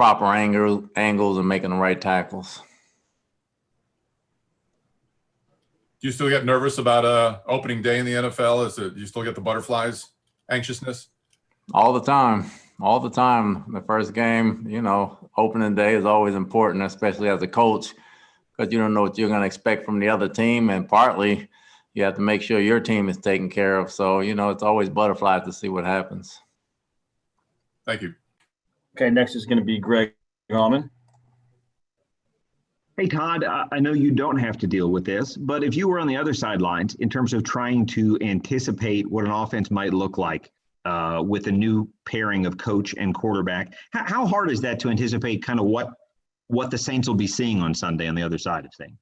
proper angles and making the right tackles. Do you still get nervous about opening day in the NFL? Do you still get the butterflies, anxiousness? All the time. All the time. The first game, opening day is always important, especially as a coach, because you don't know what you're going to expect from the other team. And partly you have to make sure your team is taken care of. So, it's always butterflies to see what happens. Thank you. Okay, next is going to be Greg Allman. Hey, Todd, I know you don't have to deal with this, but if you were on the other sidelines in terms of trying to anticipate what an offense might look like with a new pairing of coach and quarterback, how hard is that to anticipate kind of what the Saints will be seeing on Sunday on the other side of things?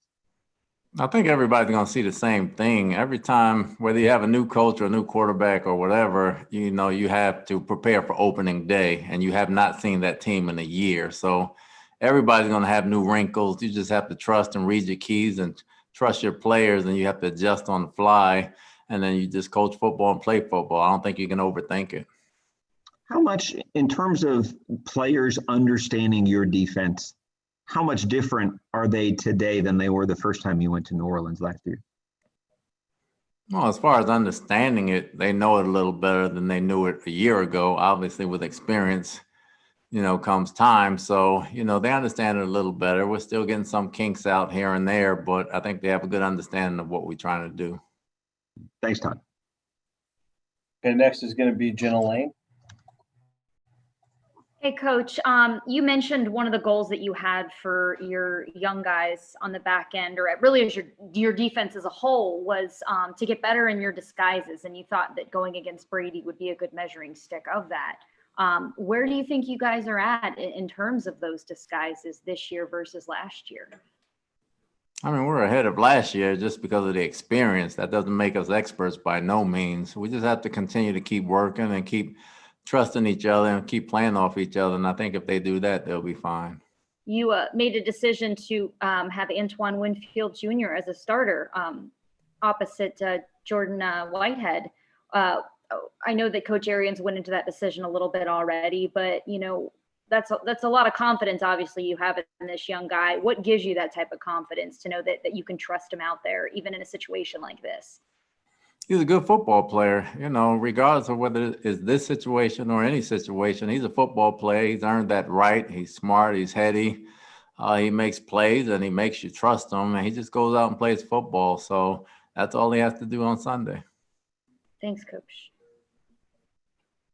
I think everybody's going to see the same thing. Every time, whether you have a new coach or a new quarterback or whatever, you have to prepare for opening day, and you have not seen that team in a year. So everybody's going to have new wrinkles. You just have to trust and read your keys and trust your players, and you have to adjust on the fly. And then you just coach football and play football. I don't think you can overthink it. How much, in terms of players understanding your defense, how much different are they today than they were the first time you went to New Orleans last year? Well, as far as understanding it, they know it a little better than they knew it a year ago. Obviously, with experience, comes time. So, they understand it a little better. We're still getting some kinks out here and there, but I think they have a good understanding of what we're trying to do. Thanks, Todd. Okay, next is going to be Jenna Lane. Hey, Coach, you mentioned one of the goals that you had for your young guys on the back end, or really as your defense as a whole, was to get better in your disguises. And you thought that going against Brady would be a good measuring stick of that. Where do you think you guys are at in terms of those disguises this year versus last year? I mean, we're ahead of last year just because of the experience. That doesn't make us experts by no means. We just have to continue to keep working and keep trusting each other and keep playing off each other. And I think if they do that, they'll be fine. You made a decision to have Antoine Winfield Jr. as a starter opposite Jordan Whitehead. I know that Coach Arians went into that decision a little bit already, but, that's a lot of confidence, obviously, you have in this young guy. What gives you that type of confidence to know that you can trust him out there, even in a situation like this? He's a good football player, regardless of whether it's this situation or any situation. He's a football player. He's earned that right. He's smart. He's heady. He makes plays, and he makes you trust him. And he just goes out and plays football. So that's all he has to do on Sunday. Thanks, Coach.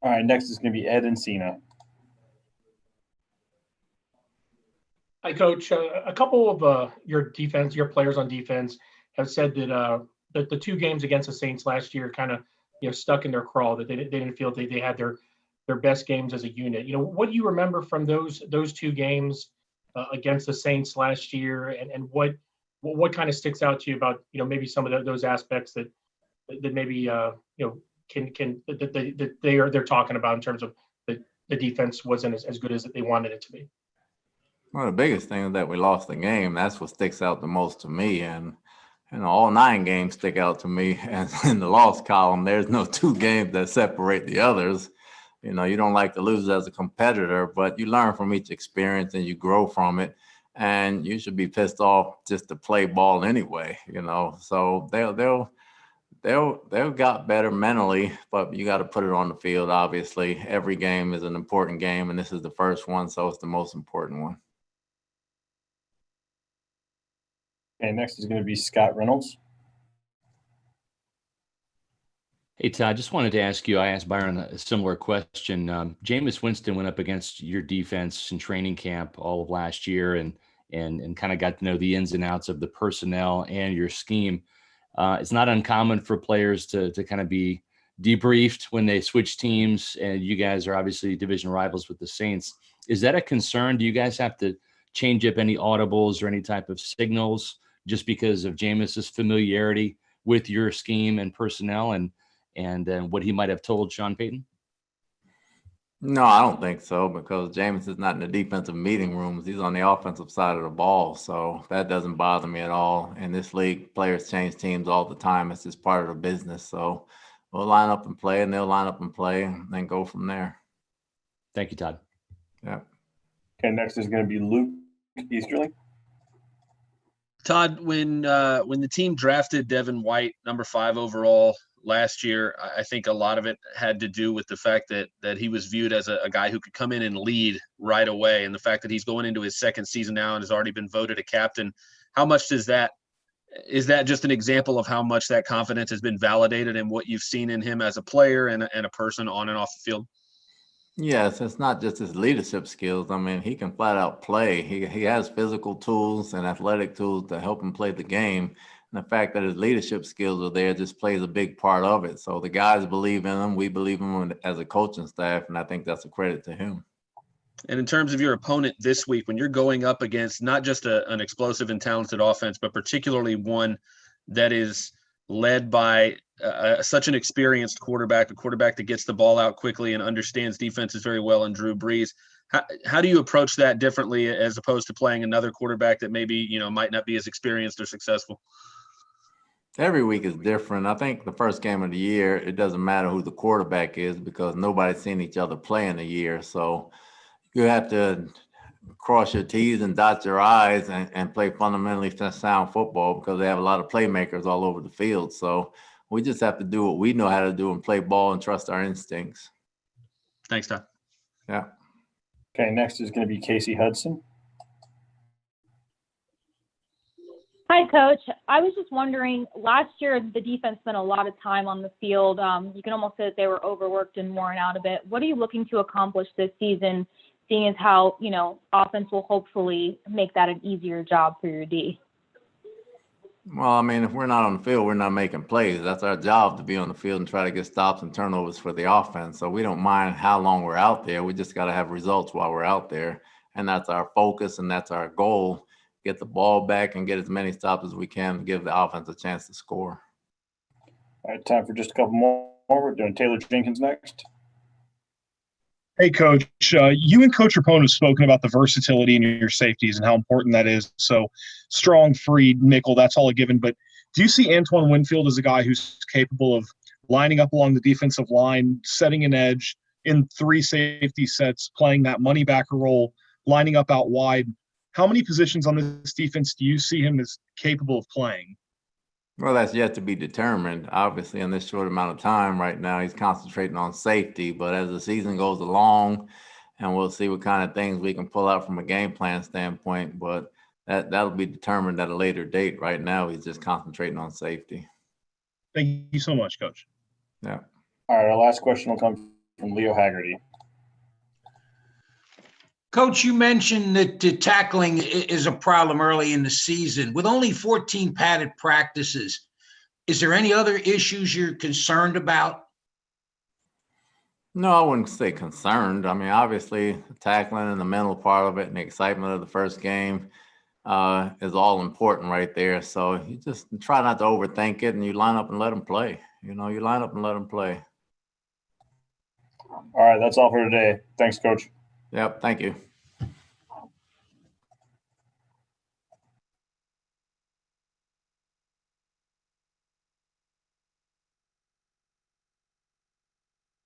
All right, next is going to be Ed Encina. Hi, Coach. A couple of your players on defense have said that the two games against the Saints last year kind of stuck in their craw, that they didn't feel they had their best games as a unit. What do you remember from those two games against the Saints last year, and what kind of sticks out to you about maybe some of those aspects that maybe that they're talking about in terms of the defense wasn't as good as they wanted it to be? Well, the biggest thing is that we lost the game. That's what sticks out the most to me. And, all 9 games stick out to me. And in the loss column, there's no 2 games that separate the others. You don't like to lose as a competitor, but you learn from each experience and you grow from it. And you should be pissed off just to play ball anyway, So they'll got better mentally, but you got to put it on the field, obviously. Every game is an important game, and this is the first one, so it's the most important one. Okay, next is going to be Scott Reynolds. Hey, Todd, just wanted to ask you, I asked Byron a similar question. Jameis Winston went up against your defense in training camp all of last year and kind of got to know the ins and outs of the personnel and your scheme. It's not uncommon for players to kind of be debriefed when they switch teams, and you guys are obviously division rivals with the Saints. Is that a concern? Do you guys have to change up any audibles or any type of signals just because of Jameis's familiarity with your scheme and personnel and what he might have told Sean Payton? No, I don't think so, because Jameis is not in the defensive meeting rooms. He's on the offensive side of the ball, so that doesn't bother me at all. In this league, players change teams all the time. It's just part of the business. So we'll line up and play, and they'll line up and play, and then go from there. Thank you, Todd. Yeah. Okay, next is going to be Luke Easterling. Todd, when the team drafted Devin White, number 5 overall last year, I think a lot of it had to do with the fact that he was viewed as a guy who could come in and lead right away, and the fact that he's going into his second season now and has already been voted a captain. How much is that just an example of how much that confidence has been validated and what you've seen in him as a player and a person on and off the field? Yes, it's not just his leadership skills. I mean, he can flat out play. He has physical tools and athletic tools to help him play the game. And the fact that his leadership skills are there just plays a big part of it. So the guys believe in him. We believe in him as a coaching staff, and I think that's a credit to him. And in terms of your opponent this week, when you're going up against not just an explosive and talented offense, but particularly one that is led by such an experienced quarterback, a quarterback that gets the ball out quickly and understands defenses very well, and Drew Brees, how do you approach that differently as opposed to playing another quarterback that maybe, might not be as experienced or successful? Every week is different. I think the first game of the year, it doesn't matter who the quarterback is because nobody's seen each other play in a year. So you have to cross your T's and dot your I's and play fundamentally sound football because they have a lot of playmakers all over the field. So we just have to do what we know how to do and play ball and trust our instincts. Thanks, Todd. Yeah. Okay, next is going to be Casey Hudson. Hi, Coach. I was just wondering, last year the defense spent a lot of time on the field. You can almost say that they were overworked and worn out a bit. What are you looking to accomplish this season, seeing as how, offense will hopefully make that an easier job for your D? Well, I mean, if we're not on the field, we're not making plays. That's our job, to be on the field and try to get stops and turnovers for the offense. So we don't mind how long we're out there. We just got to have results while we're out there. And that's our focus and that's our goal. Get the ball back and get as many stops as we can to give the offense a chance to score. All right, time for just a couple more. We're doing Taylor Jenkins next. Hey, Coach. You and Coach Rapone have spoken about the versatility in your safeties and how important that is. So strong, free, nickel, that's all a given. But do you see Antoine Winfield as a guy who's capable of lining up along the defensive line, setting an edge in 3 safety sets, playing that money backer role, lining up out wide? How many positions on this defense do you see him as capable of playing? Well, that's yet to be determined. Obviously, in this short amount of time right now, he's concentrating on safety. But as the season goes along, and we'll see what kind of things we can pull out from a game plan standpoint. But that'll be determined at a later date. Right now, he's just concentrating on safety. Thank you so much, Coach. Yeah. All right, our last question will come from Leo Haggerty. Coach, you mentioned that tackling is a problem early in the season. With only 14 padded practices, is there any other issues you're concerned about? No, I wouldn't say concerned. I mean, obviously, the tackling and the mental part of it and the excitement of the first game is all important right there. So you just try not to overthink it and you line up and let them play. You line up and let them play. All right, that's all for today. Thanks, Coach. Yep, thank you.